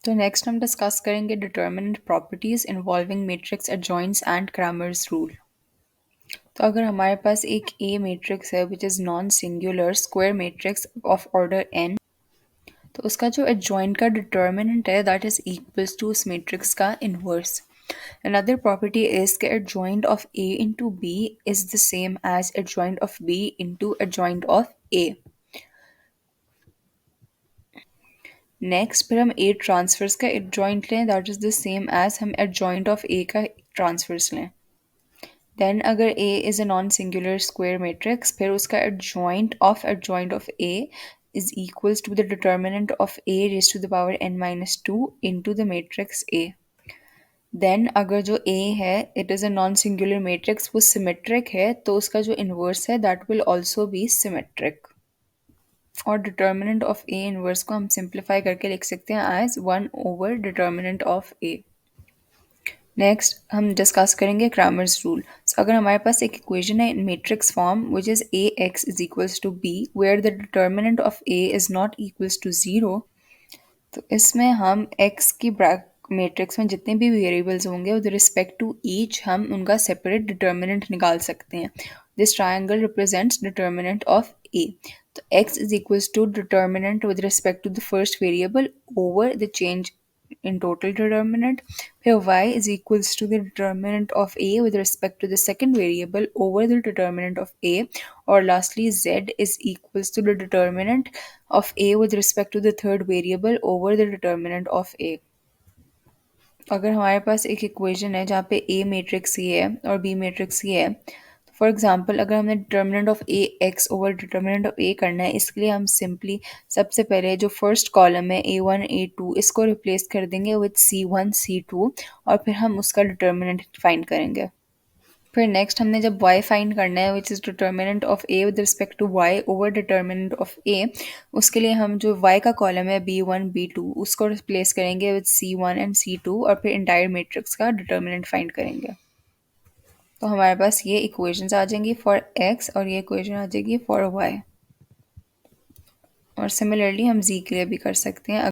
तो नेक्स्ट हम डिस्कस करेंगे determinant properties involving matrix adjoints and Cramer's rule. तो अगर हमारे पास एक ए मैट्रिक्स है which is non singular square matrix of order N, तो उसका जो एडजॉइंट का डिटर्मिनेंट है दैट इज इक्वल्स टू उस मैट्रिक्स का inverse. Another property is that adjoint of A into B is the same as adjoint of B into adjoint of A. Next फिर हम A transpose का adjoint लें that is the same as हम adjoint of A का transpose लें। Then अगर A is a non singular square matrix फिर उसका adjoint of A is equals to the determinant of a raised to the power n minus 2 into the matrix A. Then अगर जो A है it is a non singular matrix वो symmetric है तो उसका जो इन्वर्स है that will also be symmetric. और डिटर्मिनेंट ऑफ ए इनवर्स को हम सिंप्लीफाई करके लिख सकते हैं as one by determinant of A. Next हम डिस्कस करेंगे क्रैमर्स रूल। सो अगर हमारे पास एक इक्वेशन है in matrix form which is A X is equals to B where the determinant of A is not equals to zero, तो इसमें हम x की मैट्रिक्स में जितने भी वेरिएबल्स होंगे विद रिस्पेक्ट टू ईच हम उनका सेपरेट डिटर्मिनेंट निकाल सकते हैं। This triangle represents determinant of A. तो x is equals to determinant with respect to the first variable over the change in total determinant, where y is equals to the determinant of a with respect to the second variable over the determinant of a, or lastly z is equals to the determinant of a with respect to the third variable over the determinant of a। अगर हमारे पास एक equation है जहाँ पे ए matrix ये है और बी मैट्रिक्स ये है, तो फॉर एग्जांपल अगर हमने determinant of A X over determinant of A करना है इसके लिए हम सिंपली सबसे पहले जो फर्स्ट कॉलम है A1 A2 इसको रिप्लेस कर देंगे विद C1 C2 और फिर हम उसका डिटर्मिनेंट फाइंड करेंगे। फिर नेक्स्ट हमने जब y फाइंड करना है which is determinant of a with respect to y over determinant of a, उसके लिए हम जो y का कॉलम है B1 B2 उसको रिप्लेस करेंगे विद C1 एंड C2 और फिर इंटायर मैट्रिक्स का डिटर्मिनेंट फाइंड करेंगे। तो हमारे पास ये इक्वेशंस आ जाएंगी फॉर x और ये इक्वेशन आ जाएगी फॉर y। और सिमिलरली हम z के लिए भी कर सकते हैं।